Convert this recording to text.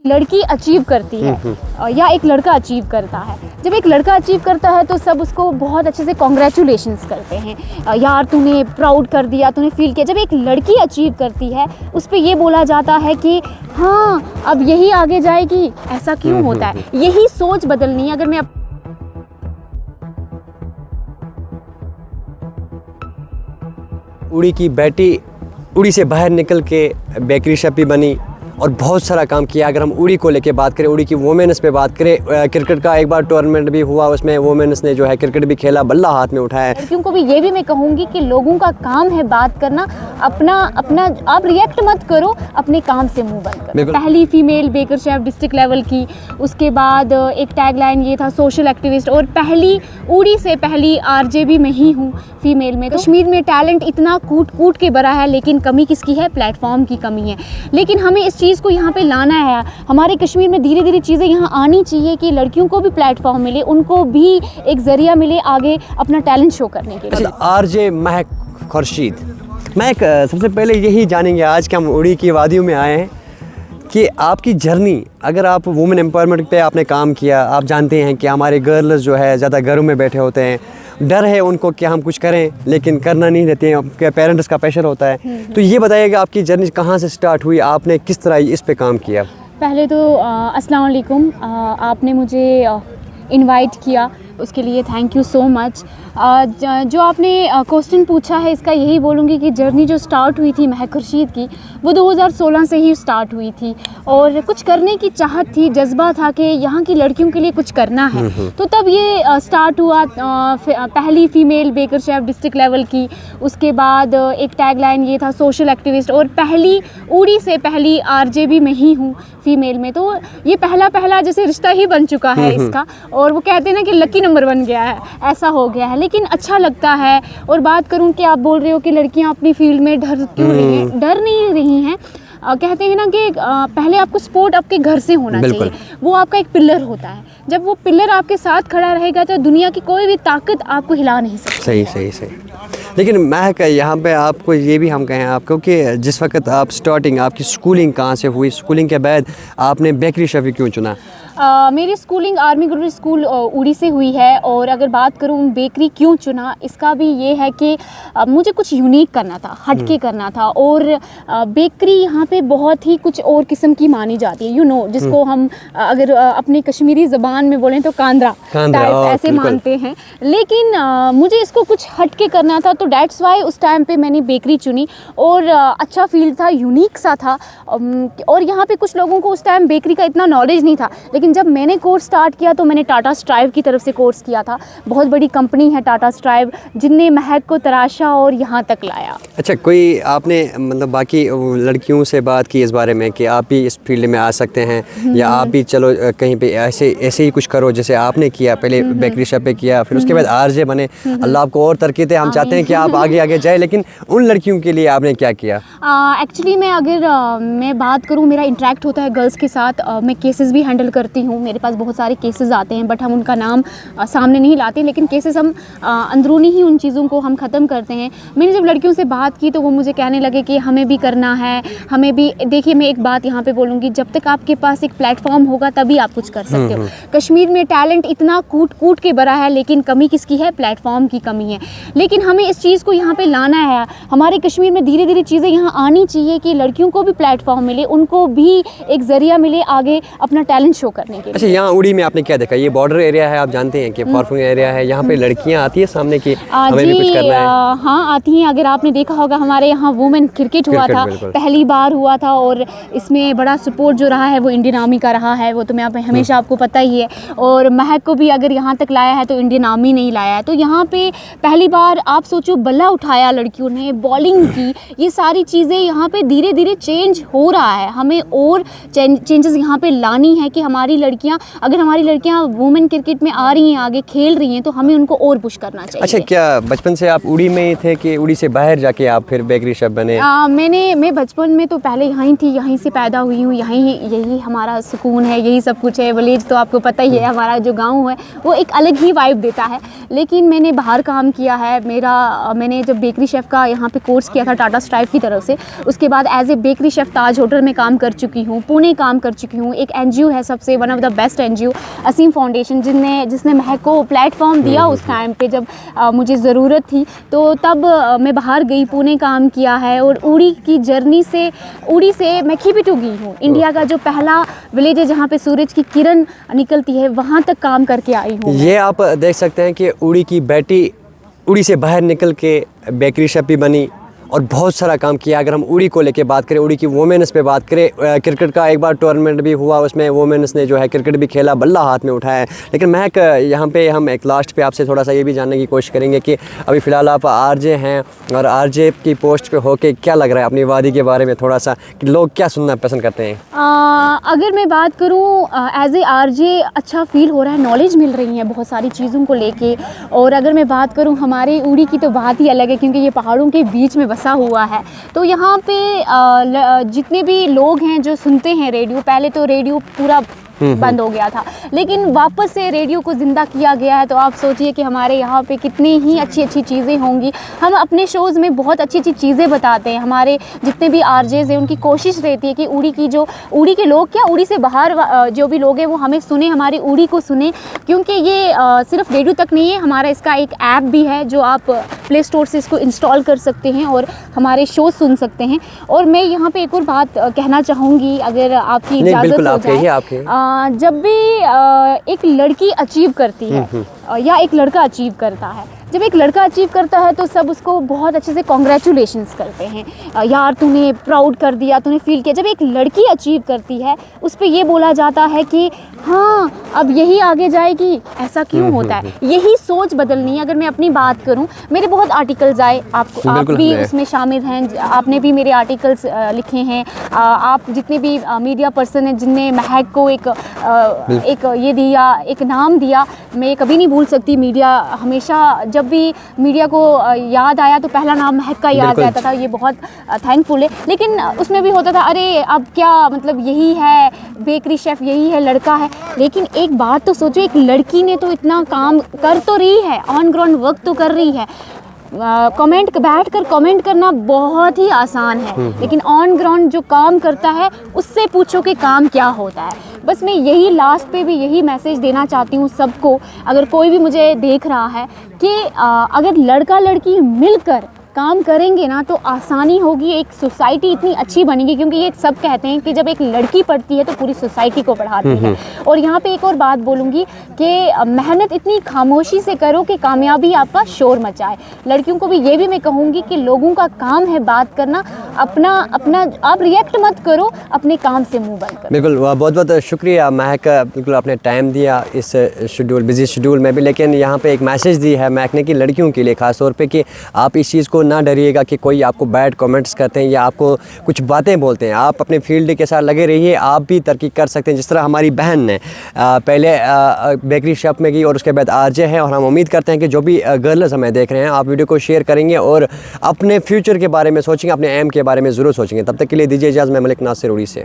लड़की अचीव करती है या एक लड़का अचीव करता है, जब एक लड़का अचीव करता है तो सब उसको बहुत अच्छे से कॉन्ग्रेचुलेशंस करते हैं, यार तूने प्राउड कर दिया, तूने फील किया। जब एक लड़की अचीव करती है उस पर ये बोला जाता है कि हाँ अब यही आगे जाएगी, ऐसा क्यों होता है। यही सोच बदलनी है। अगर मैं उड़ी की बेटी उड़ी से बाहर निकल के बेकरी शॉप भी बनी और बहुत सारा काम किया। अगर हम उड़ी को लेके बात करें, उड़ी की वुमेन्स पे बात करें, क्रिकेट का एक बार टूर्नामेंट भी हुआ, उसमें वुमेन्स ने जो है क्रिकेट भी खेला, बल्ला हाथ में उठाया। लड़कियों को भी ये भी मैं कहूँगी कि लोगों का काम है बात करना, अपना आप रिएक्ट मत करो, अपने काम से मुंह बंद करो। पहली female baker chef district level की, उसके बाद एक टैगलाइन ये था सोशल एक्टिविस्ट, और पहली उड़ी से पहली आरजे भी मैं ही हूँ फीमेल में। कश्मीर में टैलेंट इतना कूट के भरा है, लेकिन कमी किसकी है? प्लेटफॉर्म की कमी है। लेकिन हमें इस चीज़ को यहाँ पे लाना है। हमारे कश्मीर में धीरे धीरे चीज़ें यहाँ आनी चाहिए कि लड़कियों को भी प्लेटफॉर्म मिले, उनको भी एक ज़रिया मिले आगे अपना टैलेंट शो करने के लिए। आरजे महक खुर्शीद, महक, सबसे पहले यही जानेंगे आज के हम उड़ी की वादियों में आए हैं कि आपकी जर्नी, अगर आप वुमेन एम्पावरमेंट पे आपने काम किया, आप जानते हैं कि हमारे गर्ल्स जो है ज़्यादा घरों में बैठे होते हैं, डर है उनको कि हम कुछ करें लेकिन करना नहीं देते हैं, उनके पेरेंट्स का प्रेशर होता है। तो ये बताइएगा आपकी जर्नी कहाँ से स्टार्ट हुई, आपने किस तरह इस पे काम किया? पहले तो अस्सलाम वालेकुम, आपने मुझे इनवाइट किया उसके लिए थैंक यू सो मच। जो आपने क्वेश्चन पूछा है इसका यही बोलूँगी कि जर्नी जो स्टार्ट हुई थी महक खुर्शीद की, वो 2016 से ही स्टार्ट हुई थी और कुछ करने की चाहत थी, जज्बा था कि यहाँ की लड़कियों के लिए कुछ करना है। तो तब ये स्टार्ट हुआ पहली female baker chef district level की, उसके बाद एक टैगलाइन ये था सोशल एक्टिविस्ट, और पहली उड़ी से पहली आरजे भी मैं ही हूँ फीमेल में। तो ये पहला जैसे रिश्ता ही बन चुका है इसका, और वो कहते हैं ना कि लकी नंबर बन गया है, ऐसा हो गया है। लेकिन अच्छा लगता है। और बात करूं कि आप बोल रहे हो कि लड़कियां अपनी फील्ड में डर क्यों रही हैं, डर नहीं रही हैं। कहते हैं ना कि पहले आपको सपोर्ट आपके घर से होना चाहिए, वो आपका एक पिलर होता है। जब वो पिलर आपके साथ खड़ा रहेगा तो दुनिया की कोई भी ताकत आपको हिला नहीं सकती। सही। लेकिन महक, यहाँ पे आपको ये भी हम कहें आपको कि जिस वक्त आप स्टार्टिंग, आपकी स्कूलिंग कहाँ से हुई, स्कूलिंग के बाद आपने बेकरी शेफ क्यों चुना? मेरी स्कूलिंग आर्मी ग्रुप स्कूल उड़ी से हुई है। और अगर बात करूँ बेकरी क्यों चुना, इसका भी ये है कि मुझे कुछ यूनिक करना था, हटके करना था। और बेकरी यहाँ पे बहुत ही कुछ और किस्म की मानी जाती है, जिसको हम अगर अपनी कश्मीरी ज़बान में बोलें तो कांद्रा टाइप ऐसे मानते हैं। लेकिन मुझे इसको कुछ हटके करना था, तो डैट्स वाई उस टाइम पे मैंने बेकरी चुनी। और अच्छा फील्ड था, यूनिक सा था। और यहाँ पे कुछ लोगों को उस टाइम बेकरी का इतना नॉलेज नहीं था, लेकिन जब मैंने कोर्स स्टार्ट किया तो मैंने टाटा स्ट्राइव की तरफ से कोर्स किया था। बहुत बड़ी कंपनी है टाटा स्ट्राइव, जिनने महक को तराशा और यहाँ तक लाया। अच्छा, कोई आपने मतलब बाकी लड़कियों से बात की इस बारे में कि आप भी इस फील्ड में आ सकते हैं, या आप भी चलो कहीं पे ऐसे ही कुछ करो जैसे आपने किया, पहले बेकरी शॉप पे किया, फिर उसके बाद आरजे बने। अल्लाह आपको और तरक्की दे, हम चाहते हैं कि आप आगे जाए। लेकिन उन लड़कियों के लिए आपने क्या किया? एक्चुअली मैं अगर मैं बात करूँ, मेरा इंटरेक्ट होता है गर्ल्स के साथ, मैं केसेस भी हैंडल करती हूँ। मेरे पास बहुत सारे केसेस आते हैं, बट हम उनका नाम सामने नहीं लाते, लेकिन केसेस हम अंदरूनी ही उन चीज़ों को हम ख़त्म करते हैं। मैंने जब लड़कियों से बात की तो वो मुझे कहने लगे कि हमें भी करना है, हमें भी। देखिए, मैं एक बात यहाँ पे बोलूँगी, जब तक आपके पास एक प्लेटफॉर्म होगा तभी आप कुछ कर सकते हो। कश्मीर में टैलेंट इतना कूट के भरा है, लेकिन कमी किसकी है? प्लेटफॉर्म की कमी है। लेकिन हमें इस चीज़ को यहाँ पे लाना है। हमारे कश्मीर में धीरे धीरे चीज़ें यहाँ आनी चाहिए कि लड़कियों को भी प्लेटफॉर्म मिले, उनको भी एक ज़रिया मिले आगे अपना टैलेंट शो करने के लिए। अच्छा, यहाँ उड़ी में आपने क्या देखा? ये बॉर्डर एरिया है, आप जानते हैं कि फॉरफिंग एरिया है, यहाँ पे लड़कियाँ आती है सामने की हमें भी कुछ करना है। हाँ, आती हैं। अगर आपने देखा होगा, हमारे यहाँ वुमेन क्रिकेट हुआ था, पहली बार हुआ था, और इसमें बड़ा सपोर्ट जो रहा है वो इंडियन आर्मी का रहा है। वो तो मैं हमेशा आपको पता ही है। और महक को भी अगर यहाँ तक लाया है तो इंडियन आर्मी नहीं लाया है। तो यहाँ पे पहली बार आप सोचो, बल्ला उठाया लड़कियों ने, बॉलिंग की, ये सारी चीज़ें यहाँ पे धीरे धीरे चेंज हो रहा है। हमें और चेंजेस यहाँ पे लानी है कि हमारी हमारी लड़कियां, अगर हमारी लड़कियां वुमेन क्रिकेट में आ रही हैं, आगे खेल रही हैं, तो हमें उनको और पुश करना चाहिए। अच्छा, क्या बचपन से आप उड़ी में ही थे कि उड़ी से बाहर जाके आप फिर बेकरी शेफ बने? मैं बचपन में तो पहले यहीं थी, यहीं से पैदा हुई हूँ, यही हमारा सुकून है, यही सब कुछ है। विलेज तो आपको पता ही है, हमारा जो गाँव है वो एक अलग ही वाइब देता है। लेकिन मैंने बाहर काम किया है। मैंने जब बेकरी शेफ़ का यहाँ पे कोर्स किया था टाटा स्ट्राइव की तरफ से, उसके बाद as a bakery chef Taj hotel में काम कर चुकी हूँ, पुणे काम कर चुकी हूँ। एक एनजीओ है सबसे one of the best NGO, Aseem foundation, जिसने महक को प्लेटफॉर्म दिया उस टाइम पे जब मुझे ज़रूरत थी। तो तब मैं बाहर गई, पुणे काम किया है। और उड़ी की जर्नी से, उड़ी से मैं खीपिटू गई हूँ, इंडिया का जो पहला विलेज है जहाँ पे सूरज की किरण निकलती है, वहाँ तक काम करके आई हूँ। ये आप देख सकते हैं कि उड़ी की बेटी उड़ी से बाहर निकल के बेकरी शेफ भी बनी और बहुत सारा काम किया। अगर हम उड़ी को लेके बात करें, उड़ी की वोमेन्स पे बात करें, क्रिकेट का एक बार टूर्नामेंट भी हुआ, उसमें वोमेन्स ने जो है क्रिकेट भी खेला, बल्ला हाथ में उठाया है। लेकिन महक, यहाँ पे हम एक लास्ट पे आपसे थोड़ा सा ये भी जानने की कोशिश करेंगे कि अभी फ़िलहाल आप आरजे हैं और आरजे की पोस्ट पे होके क्या लग रहा है अपनी वादी के बारे में थोड़ा सा, कि लोग क्या सुनना पसंद करते हैं? अगर मैं बात करूँ एज ए आरजे, अच्छा फील हो रहा है, नॉलेज मिल रही है बहुत सारी चीज़ों को लेके। और अगर मैं बात करूँ हमारे उड़ी की, तो बात ही अलग है, क्योंकि ये पहाड़ों के बीच में बसा हुआ है। तो यहाँ पे जितने भी लोग हैं जो सुनते हैं रेडियो, पहले तो रेडियो पूरा बंद हो गया था, लेकिन वापस से रेडियो को ज़िंदा किया गया है। तो आप सोचिए कि हमारे यहाँ पे कितनी ही अच्छी अच्छी चीज़ें होंगी। हम अपने शोज़ में बहुत अच्छी अच्छी चीज़ें बताते हैं। हमारे जितने भी आरजेज़ हैं उनकी कोशिश रहती है कि उड़ी के लोग, क्या उड़ी से बाहर जो भी लोग हैं वो हमें सुने, हमारी उड़ी को सुने। क्योंकि ये सिर्फ रेडियो तक नहीं है, हमारा इसका एक ऐप भी है जो आप प्ले स्टोर से इसको इंस्टॉल कर सकते हैं और हमारे शो सुन सकते हैं। और मैं यहाँ पे एक और बात कहना चाहूँगी, अगर आपकी इजाज़त हो जाए। जब भी एक लड़की अचीव करती है या एक लड़का अचीव करता है, जब एक लड़का अचीव करता है तो सब उसको बहुत अच्छे से कॉन्ग्रेचुलेशंस करते हैं, यार तूने प्राउड कर दिया, तूने फील किया। जब एक लड़की अचीव करती है उस पर ये बोला जाता है कि हाँ अब यही आगे जाएगी, ऐसा क्यों होता है। यही सोच बदलनी है। अगर मैं अपनी बात करूं, मेरे बहुत आर्टिकल्स आए, आप भी उसमें शामिल हैं, आपने भी मेरे आर्टिकल्स लिखे हैं। आप जितने भी मीडिया पर्सन हैं जिनने महक को एक ये दिया, एक नाम दिया, मैं कभी नहीं भूल सकती। मीडिया हमेशा, जब भी मीडिया को याद आया तो पहला नाम महक का याद आता था। ये बहुत थैंकफुल है। लेकिन उसमें भी होता था, अरे अब क्या मतलब, यही है बेकरी शेफ़, यही है लड़का है। लेकिन एक बात तो सोचो, एक लड़की ने तो इतना काम कर तो रही है, ऑन ग्राउंड वर्क तो कर रही है। बैठ कर कमेंट करना बहुत ही आसान है, लेकिन ऑन ग्राउंड जो काम करता है उससे पूछो कि काम क्या होता है। बस मैं यही लास्ट पे भी यही मैसेज देना चाहती हूँ सबको, अगर कोई भी मुझे देख रहा है, कि अगर लड़का लड़की मिलकर काम करेंगे ना तो आसानी होगी, एक सोसाइटी इतनी अच्छी बनेगी। क्योंकि ये सब कहते हैं कि जब एक लड़की पढ़ती है तो पूरी सोसाइटी को पढ़ाती है। और यहाँ पे एक और बात बोलूँगी कि मेहनत इतनी खामोशी से करो कि कामयाबी आपका शोर मचाए। लड़कियों को भी ये भी मैं कहूँगी कि लोगों का काम है बात करना, अपना आप रिएक्ट मत करो, अपने काम से मुँह बंद करो। बिल्कुल, बहुत बहुत शुक्रिया महक, बिल्कुल आपने टाइम दिया इस बिजी शेड्यूल में भी। लेकिन यहाँ पे एक मैसेज दी है महक ने कि लड़कियों के लिए ख़ास तौर पे, कि आप इस चीज़ को ना डरिएगा कि कोई आपको बैड कमेंट्स करते हैं या आपको कुछ बातें बोलते हैं। आप अपने फील्ड के साथ लगे रहिए, आप भी तरक्की कर सकते हैं। जिस तरह हमारी बहन ने पहले बेकरी शॉप में गई और उसके बाद आरजे हैं, और हम उम्मीद करते हैं कि जो भी गर्ल्स हमें देख रहे हैं, आप वीडियो को शेयर करेंगे और अपने फ्यूचर के बारे में सोचेंगे, अपने एम के बारे में ज़रूर सोचेंगे। तब तक के लिए दीजिए इजाज़त, मैं मलिक नासिर उड़ी से।